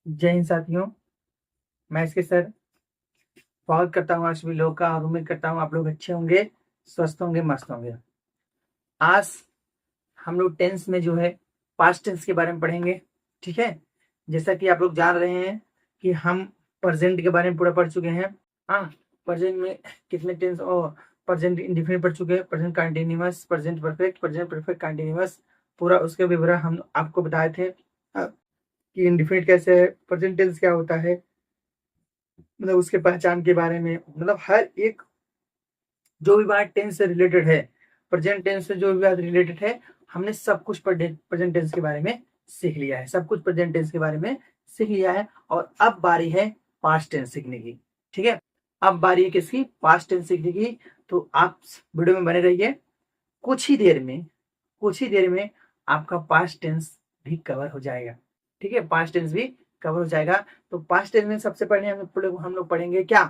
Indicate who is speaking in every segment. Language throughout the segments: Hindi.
Speaker 1: जय हिंद साथियों। मैं इसके सर स्वागत करता हूँ आप सभी लोगों का और उम्मीद करता हूँ आप लोग अच्छे होंगे, स्वस्थ होंगे, मस्त होंगे। आज हम लोग टेंस में जो है पास्ट टेंस के बारे में पढ़ेंगे। ठीक है, जैसा कि आप लोग जान रहे हैं कि हम प्रेजेंट के बारे में पूरा पढ़ चुके हैं। हाँ, प्रेजेंट में कितने टेंस और प्रेजेंट इंडिफिनिट पढ़ चुके हैं, present continuous, present perfect, present perfect continuous, पूरा उसके विवरण हम आपको बताए थे कि इंडिफिनिट कैसे है, प्रेजेंट टेंस क्या होता है, मतलब उसके पहचान के बारे में, मतलब हर एक जो भी बात टेंस से रिलेटेड है, प्रेजेंट टेंस से जो भी बात रिलेटेड है, हमने सब कुछ प्रेजेंट टेंस के बारे में सीख लिया है, सब कुछ प्रेजेंट टेंस के बारे में सीख लिया है। और अब बारी है पास्ट टेंस सीखने की। ठीक है, अब बारी है किसकी? पास्ट टेंस सीखने की। तो आप वीडियो में बने रहिए। कुछ ही देर में आपका पास्ट टेंस भी कवर हो जाएगा। ठीक है, पास्ट टेंस भी कवर हो जाएगा। तो पास्ट टेंस में सबसे पहले हम लोग पढ़ेंगे क्या?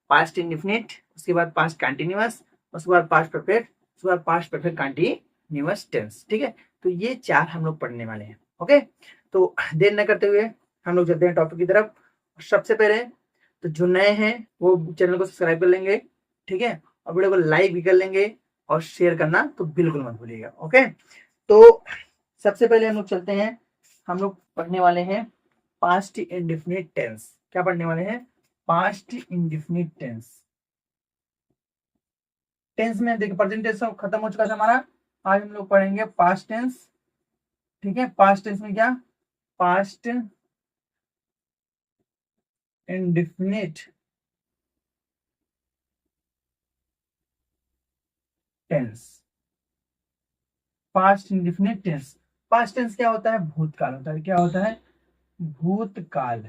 Speaker 1: पास्ट इंडिफिनिट, उसके बाद पास्ट कंटिन्यूअस, उसके बाद पास्ट परफेक्ट, उसके बाद पास्ट परफेक्ट कंटिन्यूअस टेंस। ठीक है, तो ये 4 हम लोग पढ़ने वाले हैं। ओके, तो देर न करते हुए हम लोग चलते हैं टॉपिक की तरफ। सबसे पहले तो जो नए हैं वो चैनल को सब्सक्राइब कर लेंगे। ठीक है, और वीडियो को लाइक भी कर लेंगे और शेयर करना तो बिल्कुल मत भूलिएगा। ओके, तो सबसे पहले हम लोग चलते हैं, हम लोग पढ़ने वाले हैं पास्ट इंडिफिनिट टेंस। क्या पढ़ने वाले हैं? Past indefinite tense. टेंस में देखिए प्रेजेंट टेंस खत्म हो चुका था हमारा। आज हम लोग पढ़ेंगे पास्ट टेंस। ठीक है, पास्ट टेंस में क्या? Past indefinite tense. Past indefinite tense. Past tense क्या होता है? भूतकाल होता है। क्या होता है? भूतकाल।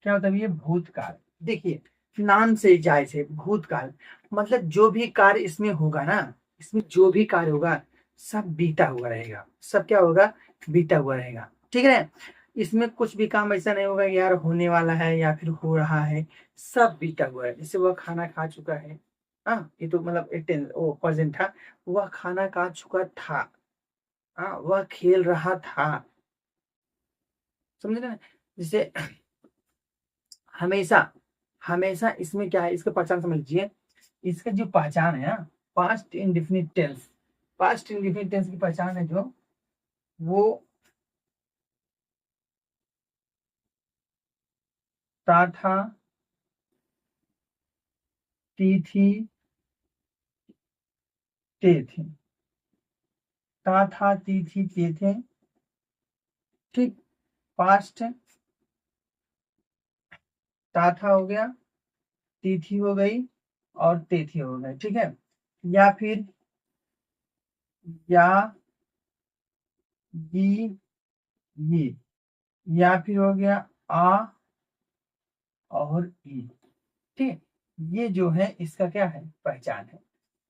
Speaker 1: क्या होता है ये? भूतकाल। देखिए, नाम से जायज है भूतकाल, मतलब जो भी कार्य इसमें होगा ना, इसमें जो भी कार्य होगा सब बीता हुआ रहेगा। सब क्या होगा? बीता हुआ रहेगा। ठीक है ना? इसमें कुछ भी काम ऐसा नहीं होगा कि यार होने वाला है या फिर हो रहा है। सब बीता हुआ है। जैसे वह खाना खा चुका है। हाँ, ये तो मतलब एक टेंस वो प्रेजेंट था। वह खाना खा चुका था। हाँ, वह खेल रहा था। समझे ना? जैसे हमेशा हमेशा इसमें क्या है, इसका पहचान समझ लीजिए। इसका जो पहचान है ना, past indefinite tense, past indefinite tense की पहचान है जो, वो था था, थी, थे थे। था, थी, थे थे। ठीक, पास्ट था हो गया, थी हो गई और थी हो गई। ठीक है, या फिर या, ये या फिर हो गया आ और ई। ठीक है, ये जो है इसका क्या है? पहचान है।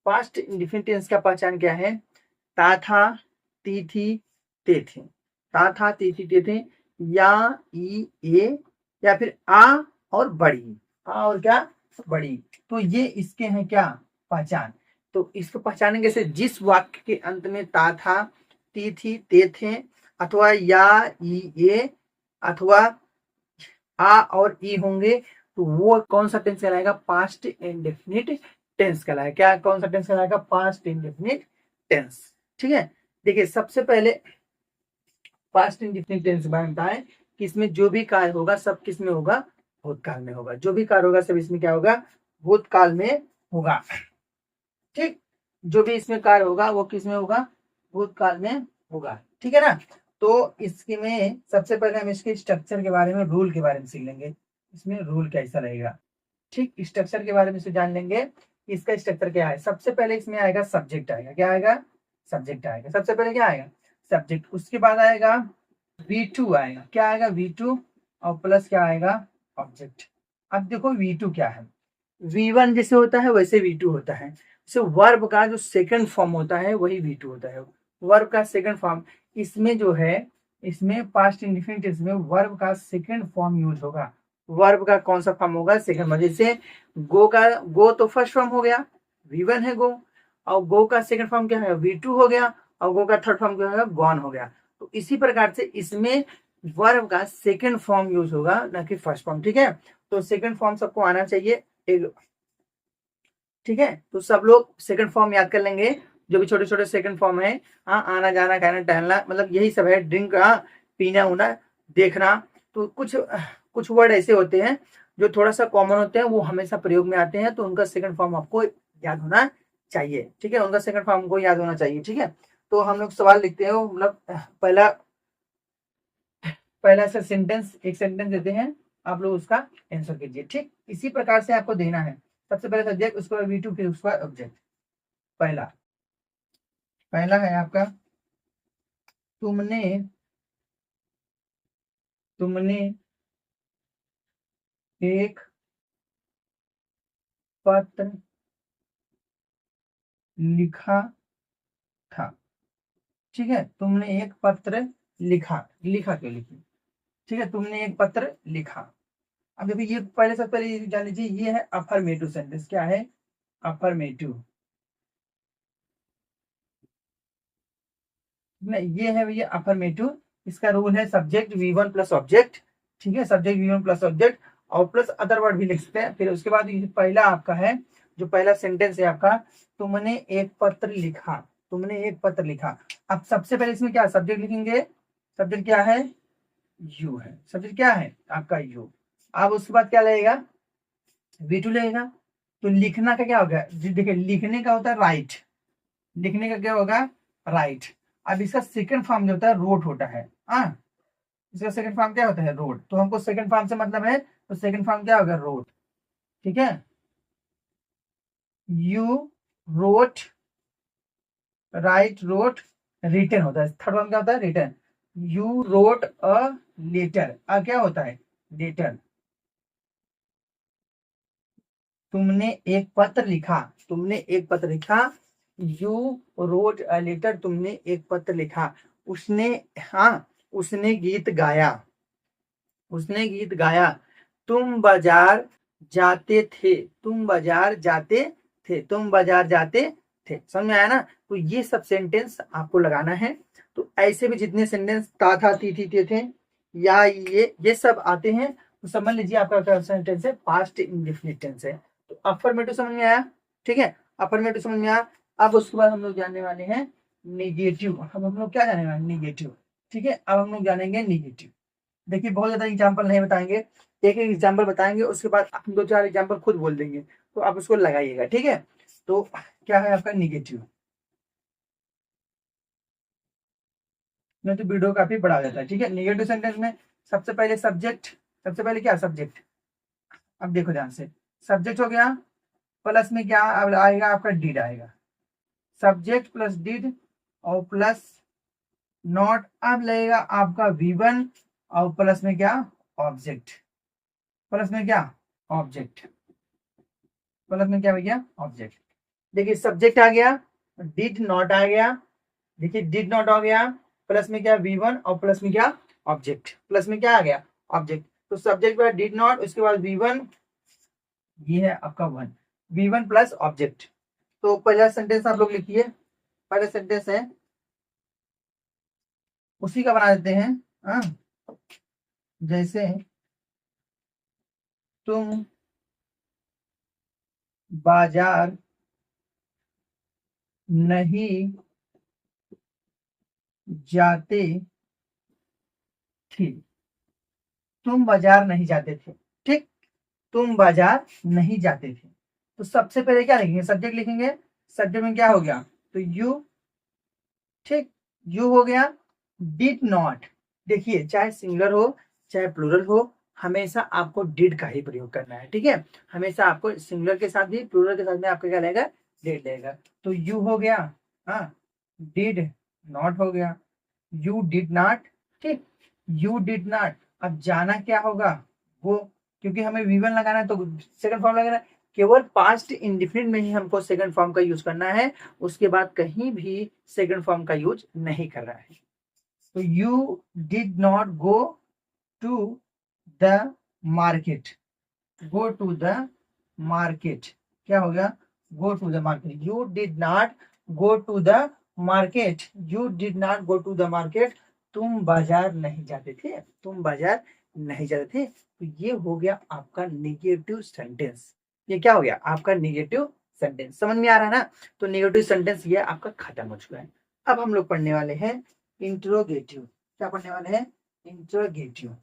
Speaker 1: पास्ट इंडिफिनिट टेंस का पहचान क्या है? ता था, थी, ते थे। ता था, थी, ते थे। या, ई, ए, या फिर आ और बड़ी। आ और क्या? बड़ी। तो ये इसके हैं क्या? पहचान। तो इसको पहचानेंगे से जिस वाक्य के अंत में ता था, थी, ते थे, अथवा या, ई, ए, अथवा आ और ई होंगे, तो वो कौन सा टेंस कहलाएगा? पास्ट इंडेफिनिट टेंस कहलाएगा। क्या कौन सा टेंस कहलाएगा? Past indefinite tense. ठीक है, देखिए सबसे पहले पास्ट इंडेफिनिट टेंस के बारे में बताएं कि इसमें जो भी कार्य होगा सब किस में होगा? भूतकाल में होगा। जो भी कार्य होगा सब इसमें क्या होगा? भूतकाल में होगा। ठीक, जो भी इसमें कार्य होगा वो किस में होगा? भूतकाल में होगा। ठीक है ना? तो इसके में सबसे पहले हम इसके स्ट्रक्चर के बारे में, रूल के बारे में सीख लेंगे। इसमें रूल कैसा रहेगा? ठीक, स्ट्रक्चर के बारे में से जान लेंगे। इसका स्ट्रक्चर क्या है? सबसे पहले इसमें आएगा सब्जेक्ट आएगा। क्या आएगा? सब्जेक्ट आएगा। सबसे पहले क्या आएगा? सब्जेक्ट। उसके बाद आएगा V2 आएगा। क्या आएगा? V2 और प्लस क्या आएगा? ऑब्जेक्ट। अब देखो V2 क्या है? V1 जैसे होता है वैसे V2 होता है। जैसे वर्ब का जो सेकंड फॉर्म होता है वही V2 होता है। वर्ब का सेकंड फॉर्म इसमें जो है, इसमें पास्ट इंडिफिनिट में वर्ब का सेकंड फॉर्म यूज होगा। वर्ब का कौन सा फॉर्म होगा? Second form. जैसे गो का, गो तो फर्स्ट फॉर्म हो गया, V1 है गो, और गो का सेकंड फॉर्म क्या है? V2 हो गया, और गो का थर्ड फॉर्म क्या है? गॉन हो गया। तो इसी प्रकार से इसमें वर्ब का सेकंड फॉर्म यूज होगा, ना कि फर्स्ट फॉर्म। ठीक है, तो सेकंड फॉर्म सबको आना चाहिए एक। ठीक है, तो सब लोग सेकंड फॉर्म याद कर लेंगे, जो भी छोटे छोटे सेकंड फॉर्म है। हाँ, आना जाना कहना टहलना, मतलब यही सब है। ड्रिंक, हाँ, पीना उना, देखना। तो कुछ कुछ वर्ड ऐसे होते हैं जो थोड़ा सा कॉमन होते हैं, वो हमेशा प्रयोग में आते हैं, तो उनका सेकंड फॉर्म आपको याद होना चाहिए। ठीक है, उनका सेकंड फॉर्म को याद होना चाहिए। ठीक है, तो हम लोग सवाल लिखते हैं, मतलब पहला पहला ऐसा सेंटेंस, एक सेंटेंस देते हैं, आप लोग उसका आंसर कीजिए। ठीक, इसी प्रकार से आपको देना है। सबसे पहले सब्जेक्ट, उसके बाद V2, फिर उसके बाद ऑब्जेक्ट। पहला पहला है आपका, तुमने तुमने एक पत्र लिखा था। ठीक है, तुमने एक पत्र लिखा, लिखा क्यों लिखी? ठीक है, तुमने एक पत्र लिखा। अब अभी ये पहले, सबसे पहले ये जान लीजिए, ये है अफर्मेटिव सेंटेंस। क्या है? अफर्मेटिव। नहीं, ये है भैया अफर्मेटिव। इसका रूल है सब्जेक्ट V1 प्लस ऑब्जेक्ट। ठीक है, सब्जेक्ट V1 प्लस ऑब्जेक्ट, और प्लस अदर वर्ड भी लिख सकते हैं। फिर उसके बाद ये पहला आपका है, जो पहला सेंटेंस है आपका, तुमने एक पत्र लिखा। तुमने एक पत्र लिखा। अब सबसे पहले इसमें क्या सब्जेक्ट लिखेंगे? सब्जेक्ट क्या है? यू है। सब्जेक्ट क्या है आपका? यू। अब उसके बाद क्या लगेगा? V2 लगेगा। तो लिखना का क्या होगा? देखिए, लिखने का होता है राइट। लिखने का क्या होगा? राइट। अब इसका सेकंड फॉर्म जो होता है रोट होता है। हाँ, इसका सेकंड फॉर्म क्या होता है? रोट। तो हमको सेकंड फॉर्म से मतलब है, तो सेकंड फॉर्म क्या होगा? रोट। ठीक है, you wrote, write, wrote, written होता है। थर्ड फॉर्म क्या होता है? Written. You wrote a letter. क्या होता है? लेटर। तुमने एक पत्र लिखा। तुमने एक पत्र लिखा। You wrote a letter. तुमने एक पत्र लिखा। उसने, हाँ, उसने गीत गाया। उसने गीत गाया। तुम बाजार जाते थे। तुम बाजार जाते थे। तुम बाजार जाते थे। समझ में आया ना? तो ये सब सेंटेंस आपको लगाना है। तो ऐसे भी जितने सेंटेंस था थे या ये सब आते हैं, तो समझ लीजिए आपका क्या सेंटेंस है? पास्ट इंडेफिनिट टेंस है। तो अफर्मेटिव समझ में आया? ठीक है, अफर्मेटिव समझ में आया। अब उसके बाद हम लोग जानने वाले हैं निगेटिव। अब हम लोग क्या जाने वाले? निगेटिव। ठीक है, अब हम लोग जानेंगे निगेटिव। देखिए, बहुत ज्यादा एग्जाम्पल नहीं बताएंगे, एक एक एग्जाम्पल बताएंगे, उसके बाद हम दो चार एग्जाम्पल खुद बोल देंगे, तो आप उसको लगाइएगा। ठीक है, तो क्या है आपका निगेटिव? नहीं तो वीडियो काफी बड़ा हो जाता है। ठीक है, निगेटिव सेंटेंस में सबसे पहले सब्जेक्ट। सबसे पहले क्या? सब्जेक्ट। अब देखो ध्यान से, सब्जेक्ट हो गया, प्लस में क्या अब आएगा? आपका डिड आएगा। सब्जेक्ट प्लस डिड, और प्लस नॉट। अब लगेगा आपका V1, और प्लस में क्या? ऑब्जेक्ट। प्लस में क्या? ऑब्जेक्ट। प्लस में क्या भैया? ऑब्जेक्ट। देखिए, सब्जेक्ट आ गया, डिड नॉट आ गया। देखिए, डिड नॉट आ गया, प्लस में क्या? V1, और प्लस में क्या? ऑब्जेक्ट। प्लस में क्या आ गया? ऑब्जेक्ट। तो सब्जेक्ट पर डिड नॉट, उसके बाद V1, ये है आपका 1, V1 प्लस ऑब्जेक्ट। तो पहला सेंटेंस आप लोग लिखिए। पहला सेंटेंस है, उसी का बना देते हैं। हाँ, जैसे तुम बाजार नहीं जाते थे। तुम बाजार नहीं जाते थे। ठीक, तुम बाजार नहीं जाते थे। तो सबसे पहले क्या लिखेंगे? सब्जेक्ट लिखेंगे। सब्जेक्ट में क्या हो गया? तो यू। ठीक, यू हो गया। Did not. देखिए, चाहे सिंगुलर हो चाहे प्लूरल हो, हमेशा आपको डिड का ही प्रयोग करना है। ठीक है, हमेशा आपको सिंगुलर के साथ भी प्लूरल के साथ में आपका क्या रहेगा? डिड रहेगा। तो यू हो गया, हाँ, डिड नॉट हो गया, यू डिड नॉट। ठीक, यू डिड नॉट। अब जाना क्या होगा? वो, क्योंकि हमें V1 लगाना है, तो सेकंड फॉर्म लगाना है। केवल पास्ट इंडिफिनिट में ही हमको सेकंड फॉर्म का यूज करना है, उसके बाद कहीं भी सेकंड फॉर्म का यूज नहीं करना है। तो you did not go to the market. Go to the market, क्या हो गया? Go to the market. You did not go to the market. You did not go to the market. तुम बाजार नहीं जाते थे, तुम बाजार नहीं जाते थे। तो ये हो गया आपका निगेटिव सेंटेंस। ये क्या हो गया आपका निगेटिव सेंटेंस। समझ में आ रहा है ना। तो निगेटिव सेंटेंस ये आपका खत्म हो चुका है। अब हम लोग पढ़ने वाले हैं इंट्रोगेटिव। क्या पढ़ने वाले हैं? इंट्रोगेटिव।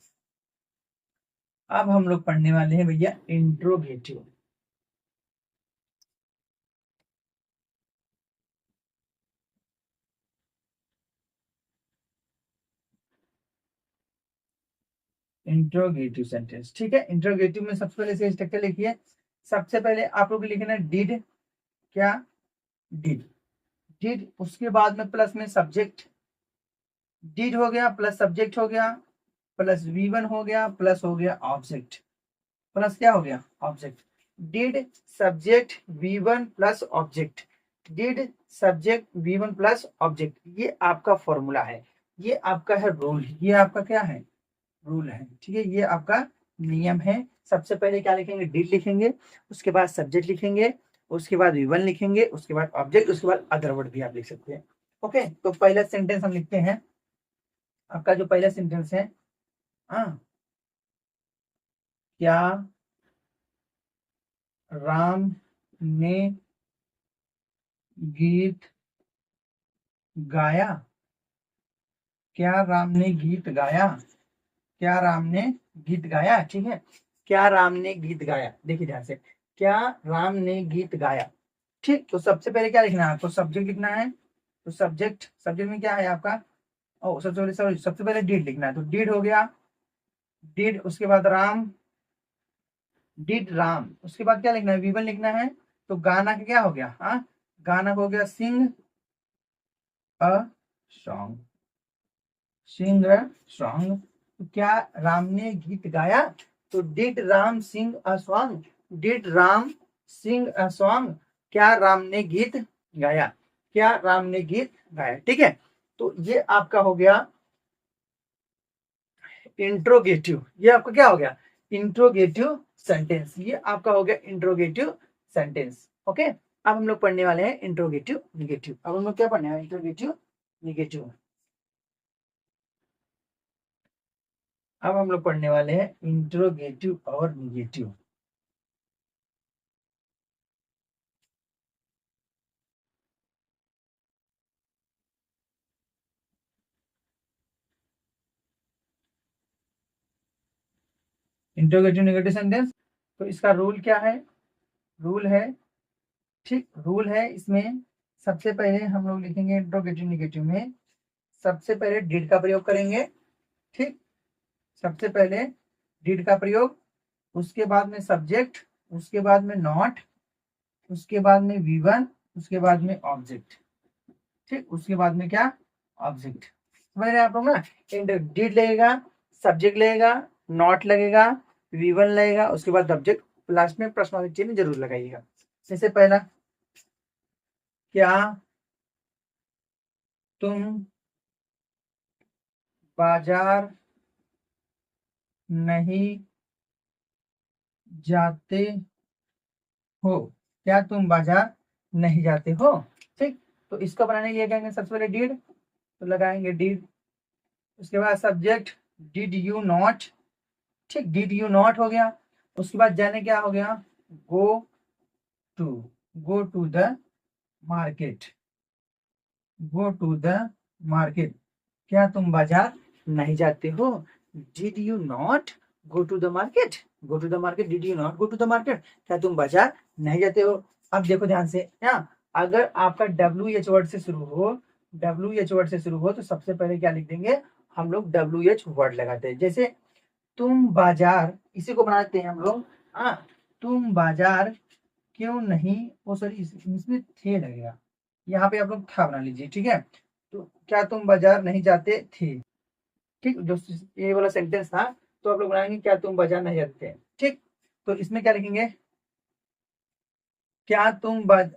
Speaker 1: अब हम लोग पढ़ने वाले हैं भैया इंट्रोगेटिव। Interrogative sentence. ठीक है, इंट्रोगेटिव में सबसे पहले से स्ट्रक्चर लिखिए। सबसे पहले आप लोग लिखना है डिड। क्या? डिड। डिड, उसके बाद में प्लस में सब्जेक्ट। डिड हो गया प्लस सब्जेक्ट हो गया प्लस V1 हो गया प्लस हो गया ऑब्जेक्ट। प्लस क्या हो गया? Object. Did subject V1 plus object. Did subject V1 plus object. ये आपका फॉर्मूला है, ये आपका है रूल, ये आपका क्या है? रूल है। ठीक है, ये आपका नियम है। सबसे पहले क्या लिखेंगे? डिड लिखेंगे, उसके बाद सब्जेक्ट लिखेंगे, उसके बाद V1 लिखेंगे, उसके बाद ऑब्जेक्ट, उसके बाद अदर वर्ड भी आप लिख सकते हैं। ओके, तो पहला सेंटेंस हम लिखते हैं। आपका जो पहला सेंटेंस है, हाँ, क्या राम ने गीत गाया? क्या राम ने गीत गाया? क्या राम ने गीत गाया? ठीक है, क्या राम ने गीत गाया। देखिए ध्यान से, क्या राम ने गीत गाया। ठीक, तो सबसे पहले क्या लिखना है आपको? सब्जेक्ट लिखना है। तो सब्जेक्ट, सब्जेक्ट में क्या है आपका? ओ सबसे पहले, सॉरी, सबसे पहले डिड लिखना है। तो डिड हो गया, डिड, उसके बाद राम, डिड राम, उसके बाद क्या लिखना है? V1 लिखना है। तो गाना का क्या हो गया? हाँ, गाना हो गया सिंग a song. Singh a song. तो क्या राम ने गीत गाया? तो did Ram sing a song. Did Ram sing a song. क्या राम ने गीत गाया? क्या राम ने गीत गाया? ठीक है, तो ये आपका हो गया इंट्रोगेटिव। ये आपका क्या हो गया? Interrogative sentence. ये आपका हो गया इंट्रोगेटिव सेंटेंस। ओके, अब हम लोग पढ़ने वाले हैं इंट्रोगेटिव निगेटिव। अब हम लोग क्या पढ़ने वाले हैं? Interrogative negative. अब हम लोग पढ़ने वाले हैं इंट्रोगेटिव और निगेटिव। इंट्रोगेटिव निगेटिव सेंटेंस, तो इसका रूल क्या है? रूल है, ठीक, रूल है इसमें। सबसे पहले हम लोग लिखेंगे इंट्रोगेटिव निगेटिव में, सबसे पहले डिड का प्रयोग करेंगे। ठीक, सबसे पहले डिड का प्रयोग, उसके बाद में सब्जेक्ट, उसके बाद में नॉट, उसके बाद में V1, उसके बाद में ऑब्जेक्ट। ठीक, उसके बाद में क्या? ऑब्जेक्ट। समझ रहे हैं आप लोग ना। डिड लगेगा, सब्जेक्ट लगेगा, नॉट लगेगा, V1 लगेगा, उसके बाद ऑब्जेक्ट, लास्ट में प्रश्नावली चिन्ह जरूर लगाइएगा। जैसे पहला, क्या तुम बाजार नहीं जाते हो? क्या तुम बाजार नहीं जाते हो? ठीक, तो इसको बनाने के लिए क्या करेंगे? सबसे पहले डिड, तो लगाएंगे डिड, उसके बाद सब्जेक्ट डिड यू नॉट। ठीक, डिड यू नॉट हो गया। उसके बाद जाने क्या हो गया? Go to, go to the market, go to the market. क्या तुम बाजार नहीं जाते हो? Did you not go to the market? Go to the market, did you not go to the market? क्या तुम बाजार नहीं जाते हो? अब देखो ध्यान से, हाँ, अगर आपका WH वर्ड से शुरू हो, WH वर्ड से शुरू हो, तो सबसे पहले क्या लिख देंगे? हम लोग WH वर्ड लगाते हैं। जैसे तुम बाजार, इसी को बनाते हैं हम लोग। हाँ, तुम बाजार क्यों नहीं, वो सॉरी, इसमें थे लगेगा, यहाँ पे आप लोग था बना लीजिए। ठीक है, तो क्या तुम बाजार नहीं जाते थे? ठीक, जो ये वाला सेंटेंस था, तो आप लोग बनाएंगे क्या तुम बाजार नहीं जाते थे। ठीक, तो इसमें क्या लिखेंगे? क्या तुम बाजार,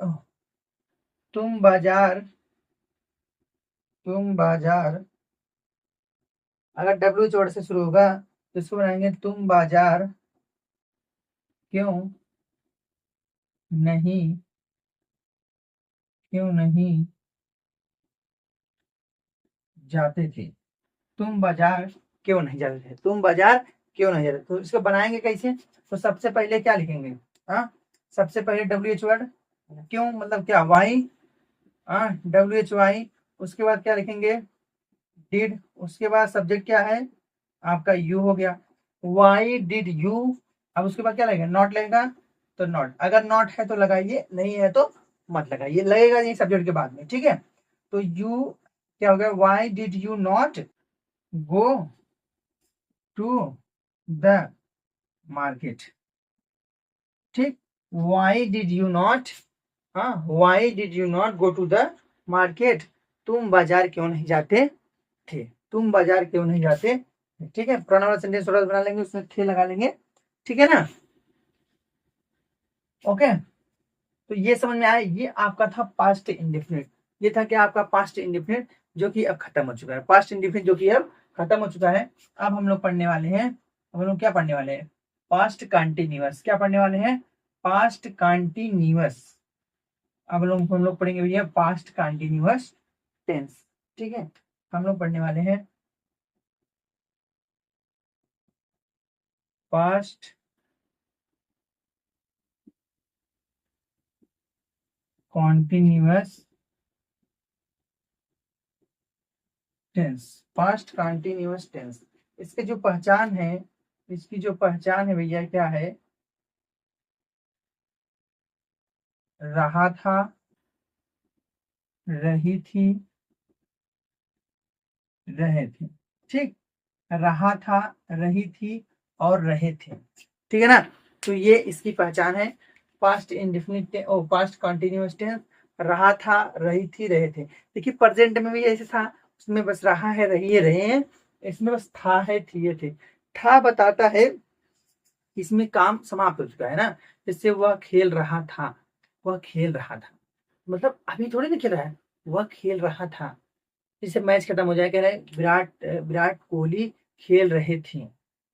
Speaker 1: तुम बाजार, अगर W वर्ड से शुरू होगा तो इसको बनाएंगे तुम बाजार क्यों नहीं, क्यों नहीं जाते थे? तुम बाजार क्यों नहीं जा रहे, तुम बाजार क्यों नहीं जा रहे। तो इसको बनाएंगे कैसे, तो सबसे पहले क्या लिखेंगे, हाँ सबसे पहले WH वर्ड, क्यों मतलब क्या, वाई, हाँ WHY, उसके बाद क्या लिखेंगे, डिड, उसके बाद सब्जेक्ट क्या है आपका यू हो गया, वाई डिड यू। अब उसके बाद क्या लगेगा, नॉट लगेगा, तो नॉट, अगर नॉट है तो लगाइए, नहीं है तो मत लगाइए, लगेगा ये सब्जेक्ट के बाद में, ठीक है। तो यू क्या हो गया, why did you not go to the market, ठीक, वाई डिड यू नॉट, हाँ why did you not go to the market, तुम बाजार क्यों नहीं जाते थे, तुम बाजार क्यों नहीं जाते, ठीक है। प्रोनाउन वाला सेंटेंस थोड़ा बना लेंगे, उसमें थे लगा लेंगे, ठीक है ना, ओके। तो ये समझ में आया, ये आपका था पास्ट इंडेफिनिट, ये था क्या आपका पास्ट इंडेफिनिट, जो कि अब खत्म हो चुका है, पास्ट इंडेफिनिट जो कि अब खत्म हो चुका है। अब हम लोग पढ़ने वाले हैं, अब हम लोग क्या पढ़ने वाले हैं, पास्ट कंटिन्यूअस, क्या पढ़ने वाले हैं, पास्ट कंटिन्यूअस। अब हम लोग पढ़ेंगे भैया पास्ट कंटिन्यूअस टेंस, ठीक है। हम लोग पढ़ने वाले हैं past continuous tense, past continuous tense. इसके जो पहचान है, इसकी जो पहचान है भैया क्या है, रहा था, रही थी, रहे थे, ठीक, रहा था, रही थी और रहे थे, ठीक है ना। तो ये इसकी पहचान है, पास्ट इंडेफिनिट ओ पास्ट कंटिन्यूअस टेंस, रहा था, रही थी, रहे थे। देखिए प्रेजेंट में भी ऐसे था, उसमें बस रहा है, रही है, रहे हैं, इसमें बस था है, थी है, थे। था बताता है इसमें काम समाप्त हो चुका है ना, जैसे वह खेल रहा था, वह खेल रहा था, मतलब अभी थोड़ी ना खेल रहा है, वह खेल रहा था, जैसे मैच खत्म हो जाए, कह रहे विराट विराट कोहली खेल रहे थे,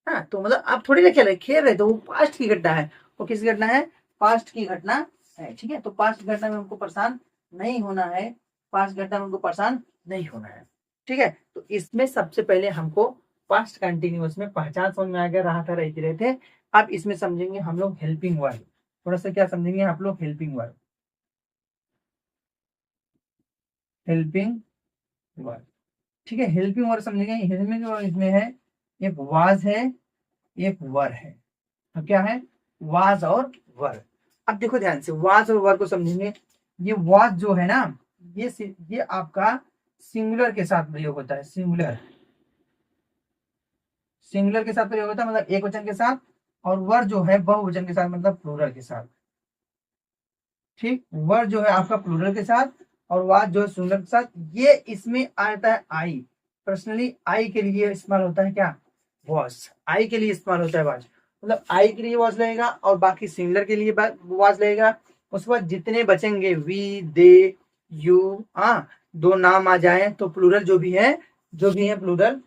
Speaker 1: हाँ तो मतलब आप थोड़ी ना खेल रहे तो वो पास्ट की घटना है, वो किस घटना है, पास्ट की घटना है, ठीक है। तो पास्ट घटना में हमको परेशान नहीं होना है, पास्ट घटना में हमको परेशान नहीं होना है, ठीक है। तो इसमें सबसे पहले हमको पास्ट कंटिन्यूअस में पहचान समझ में आ गया, रहा था, रहते रहे थे। अब इसमें समझेंगे हम लोग हेल्पिंग वर्ब, थोड़ा सा क्या समझेंगे आप लोग, हेल्पिंग वर्ब, हेल्पिंग वर्ब, ठीक है। हेल्पिंग वर्ब समझेंगे, हेल्पिंग वर्ब इसमें है, एक वाज है, एक वर है, तो क्या है, वाज और वर। अब देखो ध्यान से, वाज और वर को समझेंगे। ये वाज जो है ना, ये आपका सिंगुलर के साथ प्रयोग होता है, सिंगुलर, सिंगुलर के साथ प्रयोग होता है मतलब एक वचन के साथ, और वर जो है बहुवचन के साथ मतलब प्लूरल के साथ, ठीक। वर जो है आपका प्लूरल के साथ, और वाज जो है सिंगुलर के साथ। ये इसमें आता है आई, पर्सनली आई के लिए इस्तेमाल होता है क्या, वॉज, आई के लिए इस्तेमाल होता है वाज, मतलब आई के लिए वॉज लगेगा और बाकी सिंगुलर के लिए वाज लगेगा। उसके बाद जितने बचेंगे वी, दे, यू, हाँ दो नाम आ जाए तो प्लूरल जो भी है, जो भी है प्लूरल,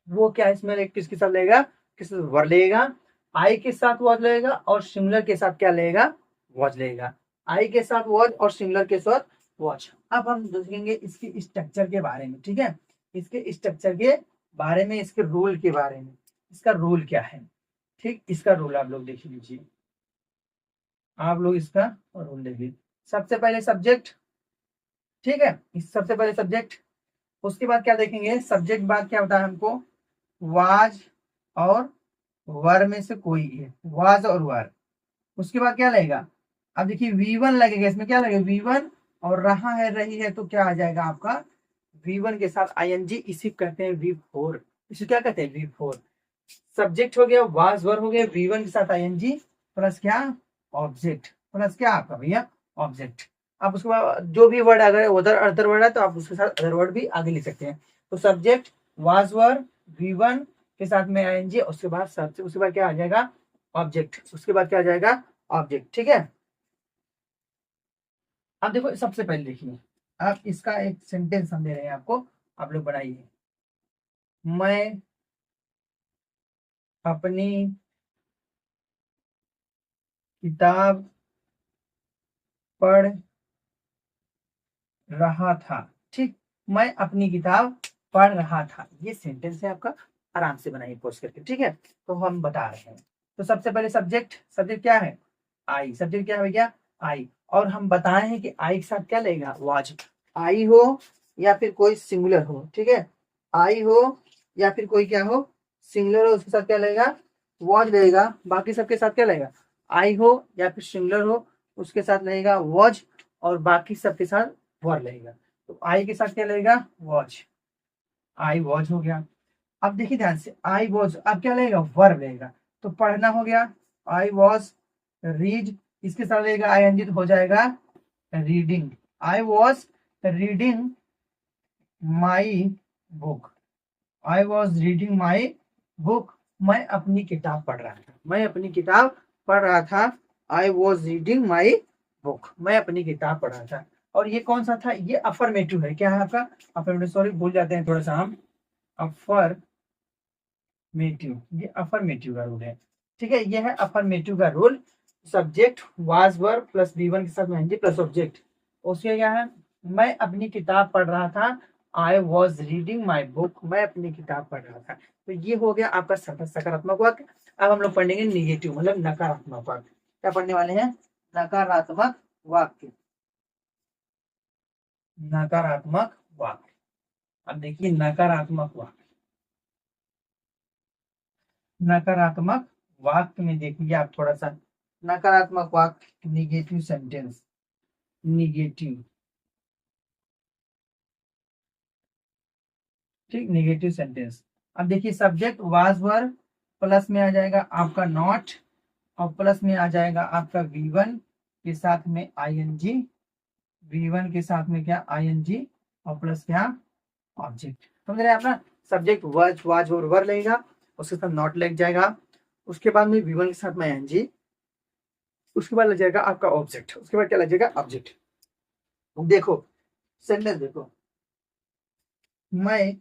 Speaker 1: वो क्या इसमें किसके साथ लगेगा, किस वर लगेगा, आई के साथ वॉज लगेगा और सिंगुलर के साथ क्या लगेगा, वॉच लगेगा, आई के साथ वॉच और सिंगुलर के साथ वॉच। अब हम देखेंगे इसके स्ट्रक्चर के बारे में, ठीक है, इसके स्ट्रक्चर के बारे में, इसके रूल के बारे में, इसका रूल क्या है, ठीक, इसका रूल आप लोग देख लीजिए, आप लोग इसका रूल देखिए। सबसे पहले सब्जेक्ट, ठीक है, इस सबसे पहले सब्जेक्ट, उसके बाद क्या देखेंगे, सब्जेक्ट बाद क्या होता है हमको, वाज और वर में से कोई एक, वाज और वर। उसके बाद क्या लगेगा, अब देखिए V1 लगेगा, इसमें क्या लगेगा V1, और रहा है, रही है, तो क्या आ जाएगा आपका V1 के साथ ING, इसी कहते हैं V4, इसे क्या कहते हैं V4। सब्जेक्ट हो गया, वाज वर हो गया, V1 के साथ ING प्लस क्या, ऑब्जेक्ट, प्लस क्या आपका भैया, ऑब्जेक्ट। आप उसके बाद जो भी वर्ड अगर उधर अदर वर्ड है तो आप उसके साथ अदर वर्ड भी आगे लिख सकते हैं। तो सब्जेक्ट वाज वर V1 के साथ में ING, उसके बाद उसके बाद क्या आ जाएगा, ऑब्जेक्ट, उसके बाद क्या आ जाएगा, ऑब्जेक्ट, ठीक है। अब देखो सबसे पहले देखिए, आप इसका एक सेंटेंस हम दे रहे हैं आपको, आप लोग बनाइए, मैं अपनी किताब पढ़ रहा था, ठीक, मैं अपनी किताब पढ़ रहा था, ये सेंटेंस है आपका, आराम से बनाइए पोस्ट करके, ठीक है। तो हम बता रहे हैं, तो सबसे पहले सब्जेक्ट, सब्जेक्ट क्या है, आई, सब्जेक्ट क्या है भैया, आई। और हम बताए हैं कि आई के साथ क्या लगेगा, वाज, आई हो या फिर कोई सिंगुलर हो, ठीक है, आई हो या फिर कोई क्या हो, सिंगुलर हो, उसके साथ क्या लगेगा, वाज लगेगा। बाकी सबके साथ क्या लगेगा, आई हो या फिर सिंगुलर हो, उसके साथ लगेगा वाज, और बाकी सबके साथ वर लगेगा। तो आई के साथ क्या लगेगा, वाज, आई वॉच हो गया। अब देखिए ध्यान से, आई वॉच अब क्या लगेगा, वर्ब लगेगा। तो पढ़ना हो गया, आई वॉज रीड, इसके साथ लगेगा आई एन जी, तो हो जाएगा reading, I was reading my book, I was reading my book, मैं अपनी किताब पढ़ रहा था, मैं अपनी किताब पढ़ रहा था, I was reading my book, मैं अपनी किताब पढ़ रहा था। और ये कौन सा था, ये अफर्मेटिव है, क्या है आपका अफर्मेटिव, सॉरी भूल जाते हैं थोड़ा सा हम, अफर्मेटिव, ये अफर्मेटिव का रूल है, ठीक है, ये है अफर्मेटिव का rule. Subject was verb plus V1 के साथ में प्लस ऑब्जेक्ट, उसके क्या है, मैं अपनी किताब पढ़ रहा था, I was reading my book, मैं अपनी किताब पढ़ रहा था। तो ये हो गया आपका सकारात्मक वाक्य। अब हम लोग पढ़ेंगे निगेटिव मतलब नकारात्मक वाक्य। क्या पढ़ने वाले हैं, नकारात्मक वाक्य, नकारात्मक वाक्य। अब देखिए नकारात्मक वाक्य, नकारात्मक वाक्य में देखिए आप थोड़ा सा, नकारात्मक वाक्य निगेटिव सेंटेंस, निगेटिव, ठीक, निगेटिव सेंटेंस। अब देखिए सब्जेक्ट वाज वर, प्लस में आ जाएगा आपका नॉट, और प्लस में आ जाएगा आपका V1 के साथ में ING, V1 के साथ में क्या ING, और प्लस क्या ऑब्जेक्ट, समझ रहे हैं आप ना। सब्जेक्ट वाज और वर लगेगा, उसके साथ नॉट लग जाएगा, उसके बाद में V1 के साथ में ING, उसके बाद लग जाएगा आपका ऑब्जेक्ट, उसके बाद क्या लग जाएगा ऑब्जेक्ट। देखो सेंटेंस देखो, मैं,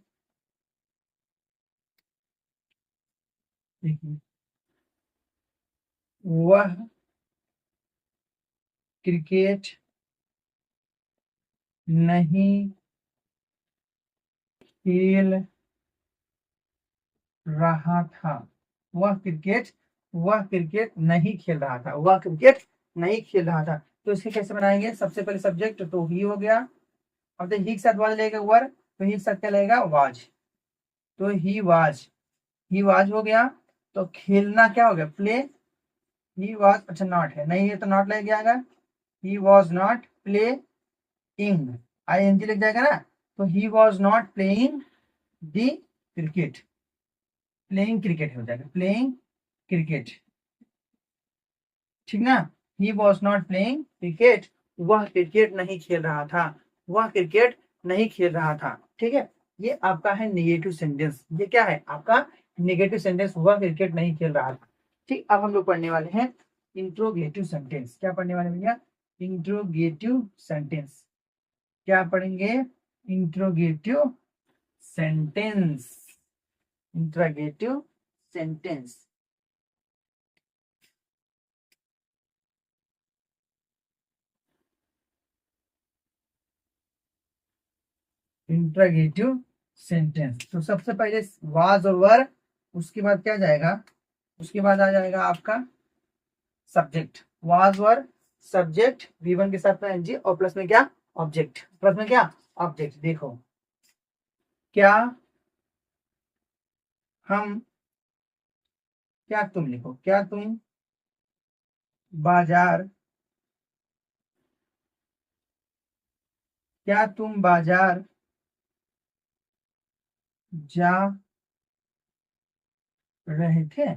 Speaker 1: देखिए, वह क्रिकेट नहीं खेल रहा था, वह क्रिकेट नहीं खेल रहा था, वह क्रिकेट नहीं खेल रहा था। तो इसे कैसे बनाएंगे, सबसे पहले सब्जेक्ट तो ही हो गया, अब तो ही के साथ वाज लगेगा वर, तो ही के साथ क्या लगेगा वाज, तो ही वाज हो गया। तो खेलना क्या हो गया, प्ले, ही वाज, अच्छा नॉट है, नहीं है तो नॉट लग जाएगा, ही वाज नॉट प्ले इंग, ING लग जाएगा ना, तो he was not playing the cricket, playing cricket हो जाएगा, प्लेइंग क्रिकेट, ठीक ना, he was not playing cricket, वह क्रिकेट नहीं खेल रहा था, वह क्रिकेट नहीं खेल रहा था, ठीक है। ये आपका है निगेटिव सेंटेंस, ये क्या है आपका निगेटिव सेंटेंस, वह क्रिकेट नहीं खेल रहा था, ठीक। अब हम लोग पढ़ने वाले हैं इंट्रोगेटिव सेंटेंस। क्या पढ़ने वाले भैया, इंट्रोगेटिव सेंटेंस, क्या पढ़ेंगे, interrogative sentence, interrogative sentence. Interrogative sentence, तो सबसे पहले वाज और वर, उसके बाद क्या जाएगा, उसके बाद आ जाएगा आपका subject, was were subject, V1 के साथ में ING, और प्लस में क्या ऑब्जेक्ट, प्लस में क्या ऑब्जेक्ट। देखो क्या हम, क्या तुम लिखो, क्या तुम बाजार, क्या तुम बाजार जा रहे थे,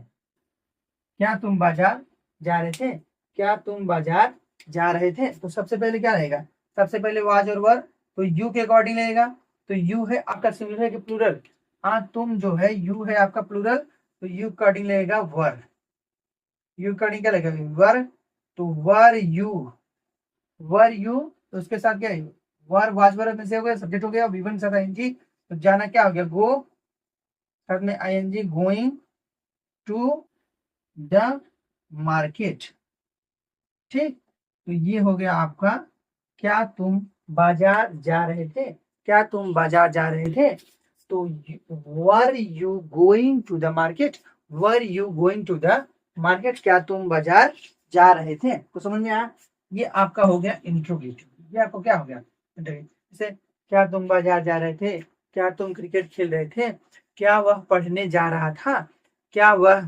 Speaker 1: क्या तुम बाजार जा रहे थे, क्या तुम बाजार जा रहे थे। तो सबसे पहले क्या रहेगा, सबसे पहले वाज और वर, तो यू के अकॉर्डिंग रहेगा, तो यू है आपका सिंगुलर है कि प्लूरल, हाँ तुम जो है यू है आपका प्लूरल, तो यू अकॉर्डिंग लगेगा वर, यू अकॉर्डिंग क्या लगेगा वर, तो वर यू, तो उसके साथ क्या है, वर वाज वर में से हो गया, सब्जेक्ट हो गया, V1 के साथ ING, तो जाना क्या हो गया, गो, साथ में ING, going to the market, ठीक। तो ये हो गया आपका, क्या तुम बाजार जा रहे थे, क्या तुम बाजार जा रहे थे। तो were you going to the market, were you going to the market, क्या तुम बाजार जा रहे थे। तो समझ में आया, ये आपका हो गया इंट्रोगेटिव, ये आपको क्या हो गया इंट्रोगेटिव। जैसे क्या तुम बाजार जा रहे थे, क्या तुम क्रिकेट खेल रहे थे, क्या वह पढ़ने जा रहा था, क्या वह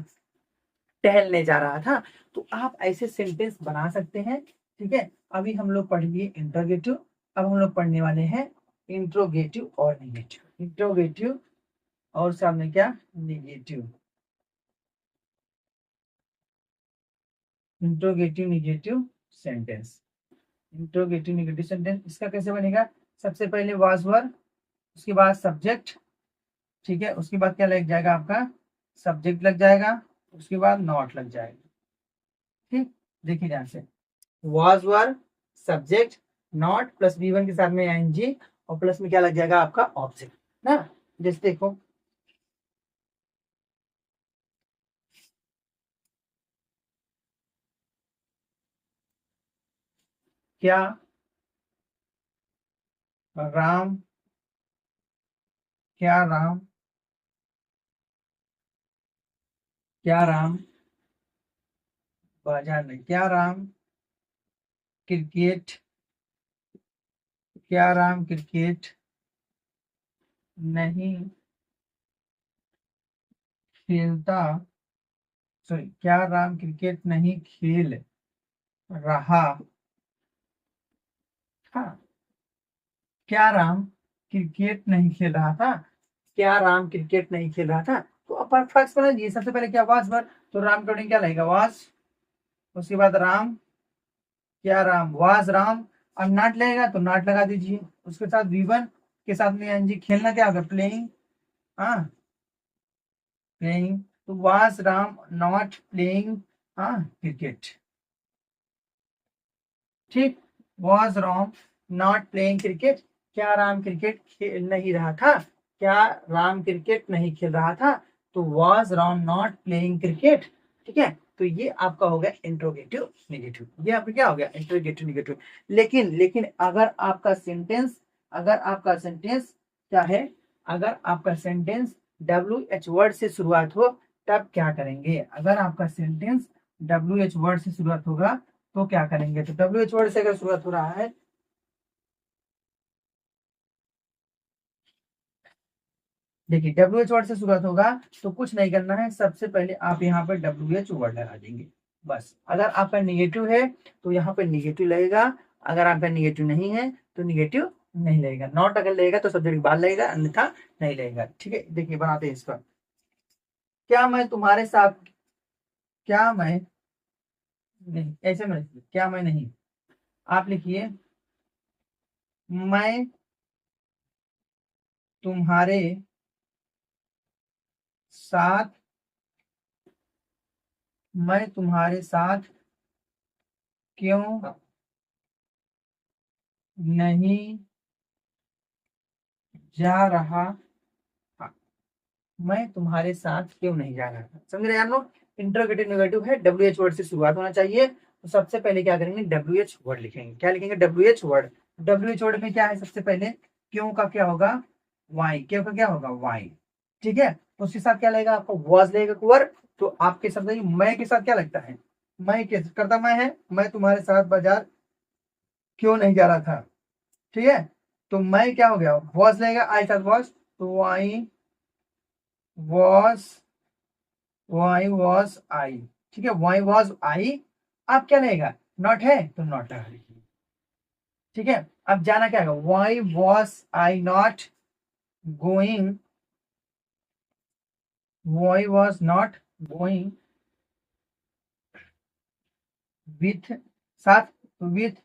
Speaker 1: टहलने जा रहा था। तो आप ऐसे सेंटेंस बना सकते हैं। ठीक है, अभी हम लोग पढ़ लिए इंट्रोगेटिव, अब हम लोग पढ़ने वाले हैं इंट्रोगेटिव और निगेटिव। इंट्रोगेटिव और सामने क्या negative, interrogative negative sentence. Interrogative negative sentence इसका कैसे बनेगा, सबसे पहले वाज वर, उसके बाद सब्जेक्ट, ठीक है, उसके बाद क्या लग जाएगा आपका सब्जेक्ट लग जाएगा, उसके बाद नॉट लग जाएगा। ठीक, देखिए ध्यान से, was were subject not plus V1 के साथ में ing और प्लस में क्या लग जाएगा आपका ऑब्जेक्ट ना। जैसे देखो क्या राम, क्या राम, क्या राम बाजार में, क्या राम क्रिकेट, क्या राम क्रिकेट नहीं खेलता, सॉरी क्या राम क्रिकेट नहीं खेल रहा था, क्या राम क्रिकेट नहीं खेल रहा था, क्या राम क्रिकेट नहीं खेल रहा था। तो अपन फर्स्ट बना दिए, सबसे पहले क्या वाज वर, तो राम कोडिंग क्या लगेगा वाज, उसके बाद राम, क्या राम वाज राम, अब नॉट लगेगा तो नॉट लगा दीजिए, उसके साथ V1 के साथ में एनजी, खेलना क्या होगा प्लेइंग, हाँ प्लेइंग, तो वाज राम नॉट प्लेइंग हाँ क्रिकेट। ठीक, was Ram not playing cricket, क्या राम क्रिकेट खेल नहीं रहा था, क्या राम क्रिकेट नहीं खेल रहा था, तो was Ram not playing cricket. ठीक है, तो ये आपका हो गया इंट्रोगेटिव निगेटिव, ये आपका क्या हो गया इंट्रोगेटिव निगेटिव। लेकिन अगर आपका सेंटेंस क्या है, अगर आपका सेंटेंस WH वर्ड से शुरुआत हो तब क्या करेंगे, अगर आपका सेंटेंस WH वर्ड से शुरुआत होगा तो क्या करेंगे, तो WH वर्ड से अगर शुरुआत हो रहा है, देखिए WH वर्ड से शुरुआत होगा तो कुछ नहीं करना है, सबसे पहले आप यहाँ पर WH वर्ड लगा देंगे बस। अगर आपका निगेटिव है तो यहाँ पर निगेटिव लगेगा, अगर आपका निगेटिव नहीं है तो निगेटिव नहीं लगेगा, नॉट अगर लगेगा तो सब्जेक्ट बाद लगेगा अन्यथा नहीं लगेगा। ठीक है, देखिए बनाते हैं इसका, क्या मैं तुम्हारे साथ, क्या मैं नहीं, ऐसे में लिखिए, क्या मैं नहीं, आप लिखिए मैं तुम्हारे साथ, मैं तुम्हारे साथ क्यों नहीं जा रहा था, मैं तुम्हारे साथ क्यों नहीं जा रहा था। समझ रहे हैं आप लोग, इंट्रोगेटिव नेगेटिव है, WH वर्ड से शुरुआत होना चाहिए, तो सबसे पहले क्या करेंगे WH वर्ड लिखेंगे, क्या लिखेंगे WH वर्ड। WH वर्ड में क्या है, सबसे पहले क्यों का क्या होगा वाई, क्यों का क्या होगा वाई। ठीक है, तो उसके साथ क्या लगेगा आपको वॉज लगेगा वर्ड, तो आपके शब्द मैं के साथ क्या लगता है, मैं के करता मैं है, मैं तुम्हारे साथ बाजार क्यों नहीं जा रहा था। ठीक है, तो मैं क्या हो गया वॉज लगेगा, आई साथ वॉज, तो वॉज वाई वॉज आई। ठीक है, वाई वॉज आई, अब क्या लगेगा नॉट है तो नॉट लगा दीजिए। ठीक है, अब जाना क्या होगा, why was I not going, why was not going with, साथ विथ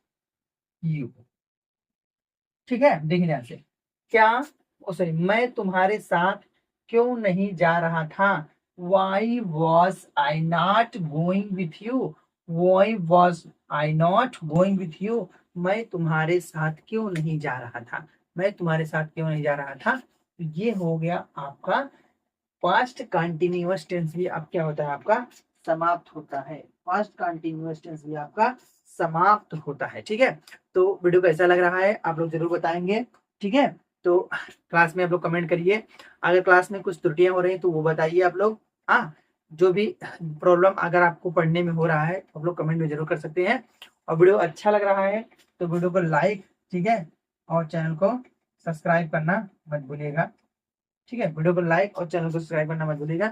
Speaker 1: यू। ठीक है, देखिए ध्यान से, क्या ओ सॉरी मैं तुम्हारे साथ क्यों नहीं जा रहा था, why was I not going with you, why was I not going with you, मैं तुम्हारे साथ क्यों नहीं जा रहा था, मैं तुम्हारे साथ क्यों नहीं जा रहा था। तो ये हो गया आपका पास्ट कंटिन्यूअस टेंस, भी अब क्या होता है आपका समाप्त होता है, पास्ट कंटिन्यूअस टेंस भी आपका समाप्त होता है। ठीक है, तो वीडियो कैसा लग रहा है आप लोग जरूर बताएंगे। ठीक है, तो क्लास में आप लोग कमेंट करिए। अगर क्लास में कुछ त्रुटियां हो रही तो वो बताइए आप लोग। हाँ, जो भी प्रॉब्लम अगर आपको पढ़ने में हो रहा है आप लोग कमेंट में जरूर कर सकते हैं। और वीडियो अच्छा लग रहा है तो वीडियो को लाइक, ठीक है, और चैनल को सब्सक्राइब करना मत भूलिएगा। ठीक है, वीडियो को लाइक और चैनल को सब्सक्राइब करना मत भूलिएगा।